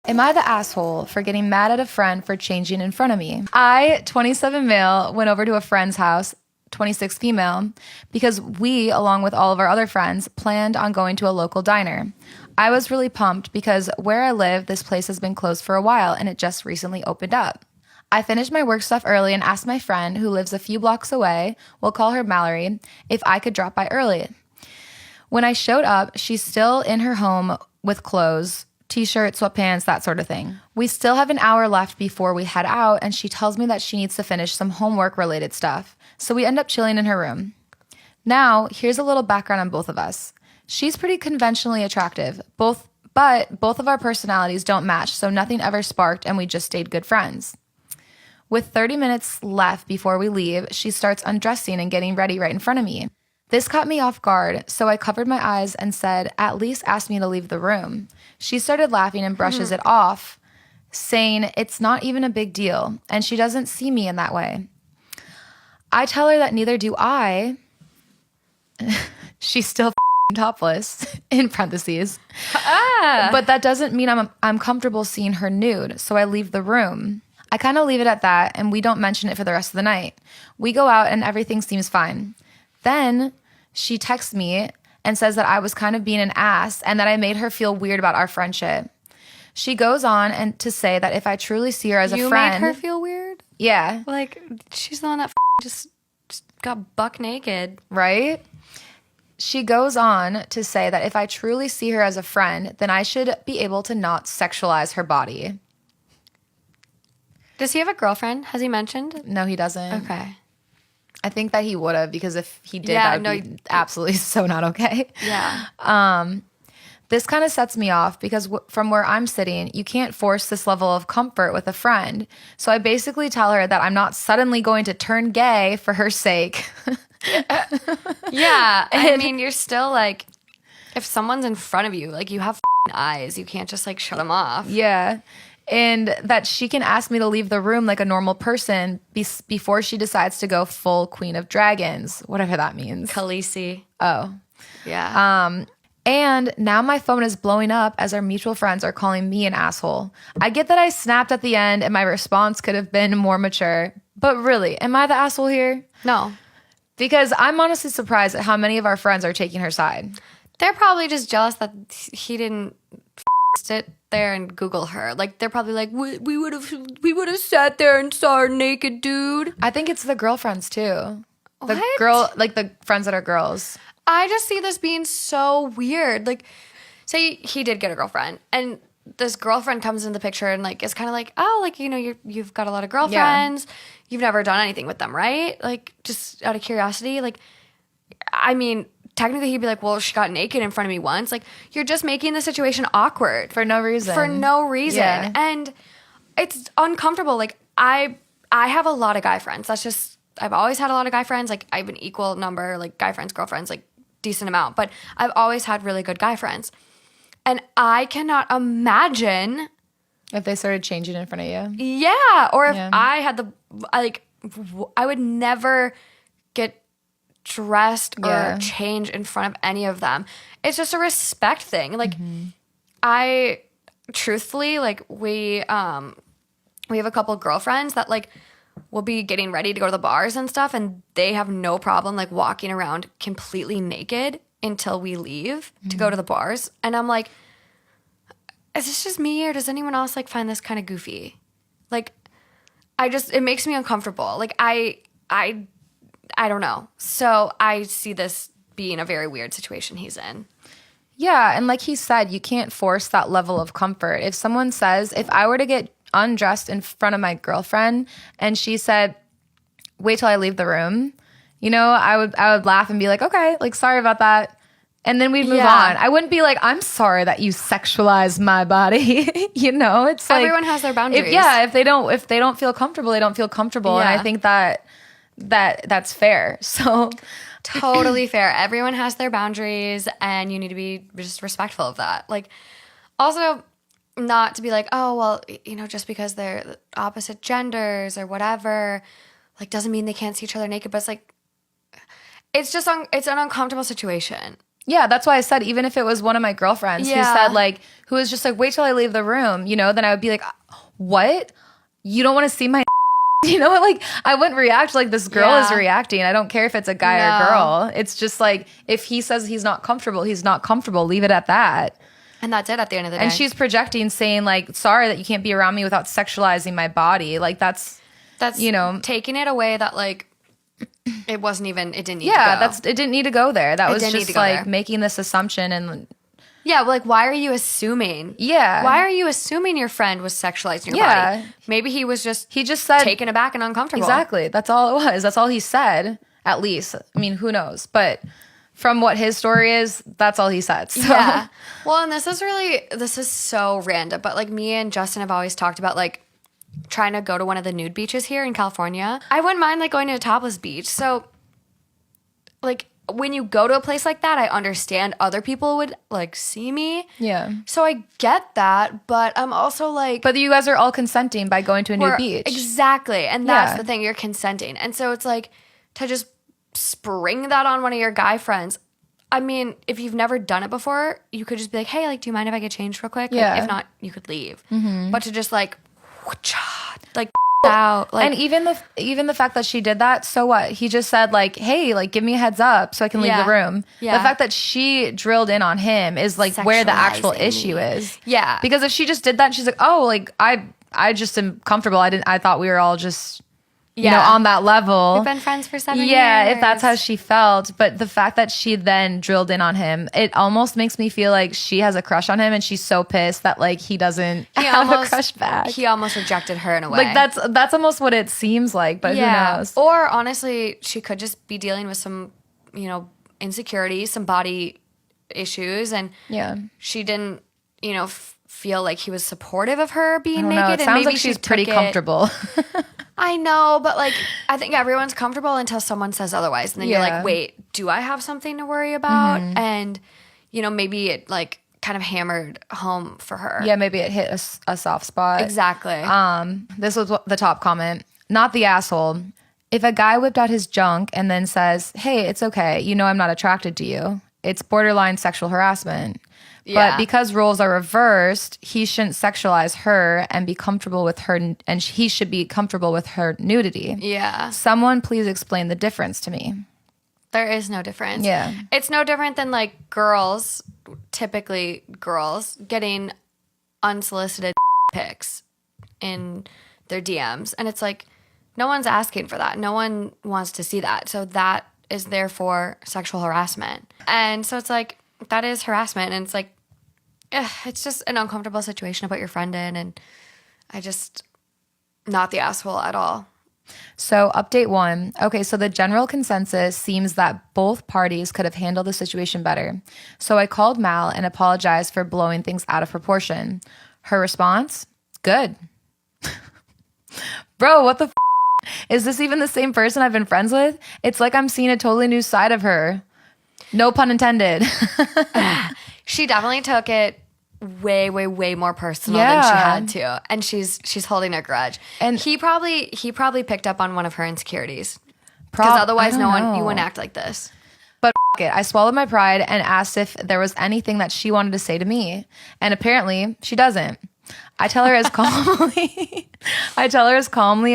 Am I the asshole for getting mad at a friend for changing in front of me? I, 27 male, went over to a friend's house, 26 female, because we, along with all of our other friends, planned on going to a local diner. I was really pumped because where I live, this place has been closed for a while and it just recently opened up. I finished my work stuff early and asked my friend, who lives a few blocks away, we'll call her Mallory, if I could drop by early. When I showed up, she's still in her home with clothes, t-shirt, sweatpants, that sort of thing. We still have an hour left before we head out, and she tells me that she needs to finish some homework-related stuff. So we end up chilling in her room. Now, here's a little background on both of us. She's pretty conventionally attractive, but both of our personalities don't match, so nothing ever sparked, and we just stayed good friends. With 30 minutes left before we leave, she starts undressing and getting ready right in front of me. This caught me off guard, so I covered my eyes and said, "At least ask me to leave the room." She started laughing and brushes it off, saying it's not even a big deal, and she doesn't see me in that way. I tell her that neither do I. She's still topless, in parentheses. But that doesn't mean I'm comfortable seeing her nude, so I leave the room. I kind of leave it at that, and we don't mention it for the rest of the night. We go out, and everything seems fine. Then she texts me and says that I was kind of being an ass and that I made her feel weird about our friendship. She goes on and to say that if I truly see her as a friend... You made her feel weird? Yeah. Like, she's the one that just got buck naked. Right? She goes on to say that if I truly see her as a friend, then I should be able to not sexualize her body. Does he have a girlfriend? Has he mentioned? No, he doesn't. Okay. I think that he would have, because if he did, Yeah, that would be absolutely so not okay. Yeah. This kind of sets me off because from where I'm sitting, you can't force this level of comfort with a friend. So I basically tell her that I'm not suddenly going to turn gay for her sake. Yeah. I mean, you're still like, if someone's in front of you, like you have eyes, you can't just like shut them off. Yeah. And that she can ask me to leave the room like a normal person before she decides to go full Queen of Dragons, whatever that means. Khaleesi. Oh. Yeah. And now my phone is blowing up as our mutual friends are calling me an asshole. I get that I snapped at the end and my response could have been more mature, but really, am I the asshole here? No. Because I'm honestly surprised at how many of our friends are taking her side. They're probably just jealous that he didn't sit there and Google her. Like, they're probably like, we would have sat there and saw her naked, dude. I think it's the girlfriends too. The What? girl, like the friends that are girls. I just see this being so weird. Like, say he did get a girlfriend, and this girlfriend comes in the picture and like is kind of like, oh, like, you know, you've got a lot of girlfriends. Yeah. You've never done anything with them, right? Like, just out of curiosity. Like, I mean, technically he'd be like, well, she got naked in front of me once. Like, you're just making the situation awkward. For no reason. For no reason. Yeah. And it's uncomfortable. Like, I have a lot of guy friends. That's just, I've always had a lot of guy friends. Like, I have an equal number, like, guy friends, girlfriends, like, decent amount. But I've always had really good guy friends. And I cannot imagine... if they started changing in front of you. Yeah. Or if I had I would never get dressed or change in front of any of them. It's just a respect thing. Like, I truthfully, like, we have a couple girlfriends that like will be getting ready to go to the bars and stuff, and they have no problem like walking around completely naked until we leave to go to the bars. And I'm like, is this just me, or does anyone else like find this kind of goofy? Like, it makes me uncomfortable. Like, I don't know. So I see this being a very weird situation he's in. Yeah, and like he said, you can't force that level of comfort. If someone says, if I were to get undressed in front of my girlfriend and she said, wait till I leave the room, you know, I would laugh and be like, okay, like, sorry about that. And then we'd move on. I wouldn't be like, I'm sorry that you sexualized my body. You know, it's like everyone has their boundaries. If they don't feel comfortable, they don't feel comfortable. Yeah. And I think that's fair. So totally fair. Everyone has their boundaries, and you need to be just respectful of that. Like, also not to be like, oh, well, you know, just because they're opposite genders or whatever, like, doesn't mean they can't see each other naked. But it's like, it's just it's an uncomfortable situation. Yeah, that's why I said even if it was one of my girlfriends who said like, who was just like, wait till I leave the room, you know, then I would be like, what? You don't want to see my you know, like I wouldn't react like this girl is reacting. I don't care if it's a guy or girl. It's just like if he says he's not comfortable, he's not comfortable. Leave it at that. And that's it at the end of the day. And she's projecting saying like, sorry that you can't be around me without sexualizing my body. Like that's you know, taking it away that like it wasn't even, it didn't need to go. It didn't need to go there. That was just like there. making this assumption and yeah, like why are you assuming? Yeah. Why are you assuming your friend was sexualizing your body? Maybe he just said taken aback and uncomfortable. Exactly. That's all it was. That's all he said, at least. I mean, who knows? But from what his story is, that's all he said. So. Yeah. Well, and this is so random, but like me and Justin have always talked about like trying to go to one of the nude beaches here in California. I wouldn't mind like going to a topless beach. So like when you go to a place like that, I understand other people would like see me. Yeah. So I get that, but I'm also like, but you guys are all consenting by going to a nude beach. Exactly. And that's the thing, you're consenting. And so it's like to just spring that on one of your guy friends. I mean, if you've never done it before, you could just be like, hey, like, do you mind if I get changed real quick? Yeah. Like, if not, you could leave. Mm-hmm. But to just like out, like, and even the fact that she did that, so what? He just said like, hey, like give me a heads up so I can leave the room. Yeah. The fact that she drilled in on him is like where the actual issue is. Yeah. Because if she just did that and she's like, oh, like I just am comfortable. I thought we were all just you know, on that level. We've been friends for 7 years. Yeah, if that's how she felt. But the fact that she then drilled in on him, it almost makes me feel like she has a crush on him and she's so pissed that like he doesn't have a crush back. He almost rejected her in a way. Like that's almost what it seems like, but who knows? Or honestly, she could just be dealing with some, you know, insecurities, some body issues, and she didn't, you know, feel like he was supportive of her being naked. It sounds like she's pretty comfortable. I know, but like I think everyone's comfortable until someone says otherwise, and then you're like, wait, do I have something to worry about? Mm-hmm. And you know, maybe it like kind of hammered home for her. Yeah, maybe it hit a soft spot. Exactly. This was the top comment. Not the asshole. If a guy whipped out his junk and then says, "Hey, it's okay. You know I'm not attracted to you." It's borderline sexual harassment. Yeah. But because roles are reversed, he shouldn't sexualize her and be comfortable with her, and he should be comfortable with her nudity. Yeah. Someone please explain the difference to me. There is no difference. Yeah. It's no different than like girls, typically girls, getting unsolicited pics in their DMs. And it's like, no one's asking for that. No one wants to see that. So that is therefore sexual harassment. And so it's like, that is harassment. And it's like, it's just an uncomfortable situation to put your friend in. And I just, not the asshole at all. So update 1. Okay, so the general consensus seems that both parties could have handled the situation better. So I called Mal and apologized for blowing things out of proportion. Her response? Good. Bro, what the is this even the same person I've been friends with? It's like I'm seeing a totally new side of her. No pun intended. She definitely took it way, way, way more personal than she had to. And she's holding a grudge. And he probably picked up on one of her insecurities. Because otherwise you wouldn't act like this. But it. I swallowed my pride and asked if there was anything that she wanted to say to me. And apparently she doesn't. I tell her as calmly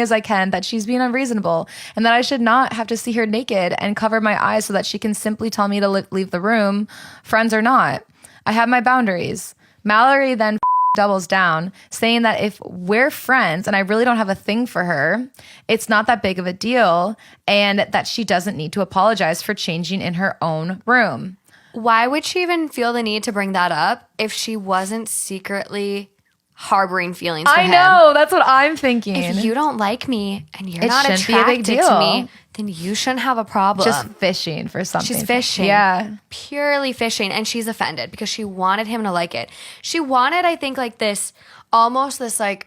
as I can that she's being unreasonable and that I should not have to see her naked and cover my eyes so that she can simply tell me to leave the room, friends or not. I have my boundaries. Mallory then doubles down, saying that if we're friends and I really don't have a thing for her, it's not that big of a deal and that she doesn't need to apologize for changing in her own room. Why would she even feel the need to bring that up if she wasn't secretly harboring feelings for him? I know, that's what I'm thinking. If you don't like me and you're not attracted to me, then you shouldn't have a problem. Just fishing for something. She's fishing. Yeah. Purely fishing. And she's offended because she wanted him to like it. She wanted, I think, like this, almost this like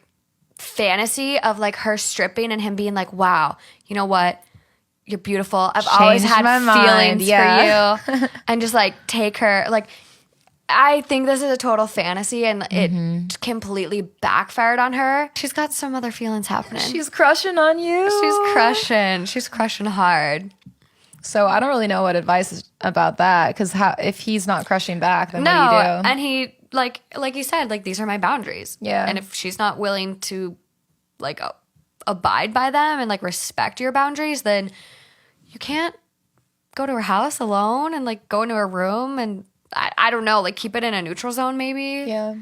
fantasy of like her stripping and him being like, wow, you know what? You're beautiful. I've always had feelings for you. And just like take her, like, I think this is a total fantasy and it completely backfired on her. She's got some other feelings happening. She's crushing on you. She's crushing hard. So I don't really know what advice is about that, because if he's not crushing back, then what do you do? And he like you said, like, these are my boundaries. Yeah. And if she's not willing to like abide by them and like respect your boundaries, then you can't go to her house alone and like go into her room and I don't know, like keep it in a neutral zone maybe. Yeah.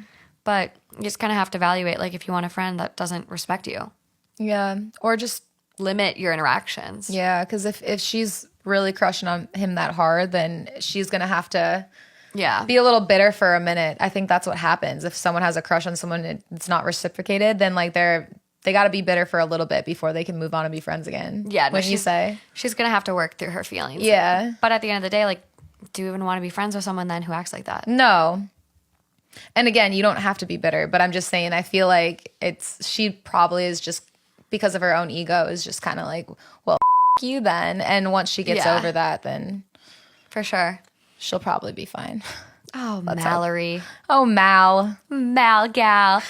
But you just kind of have to evaluate, like, if you want a friend that doesn't respect you. Yeah. Or just limit your interactions. Yeah, because if she's really crushing on him that hard, then she's gonna have to be a little bitter for a minute. I think that's what happens if someone has a crush on someone and it's not reciprocated. Then like they got to be bitter for a little bit before they can move on and be friends again. Yeah, no, when you say she's gonna have to work through her feelings. Yeah, but at the end of the day, like, do you even want to be friends with someone then who acts like that? No. And again, you don't have to be bitter, but I'm just saying, I feel like she probably is just, because of her own ego, is just kind of like, well, you then. And once she gets over that, then for sure she'll probably be fine. Oh, Mallory. Oh, Mal gal.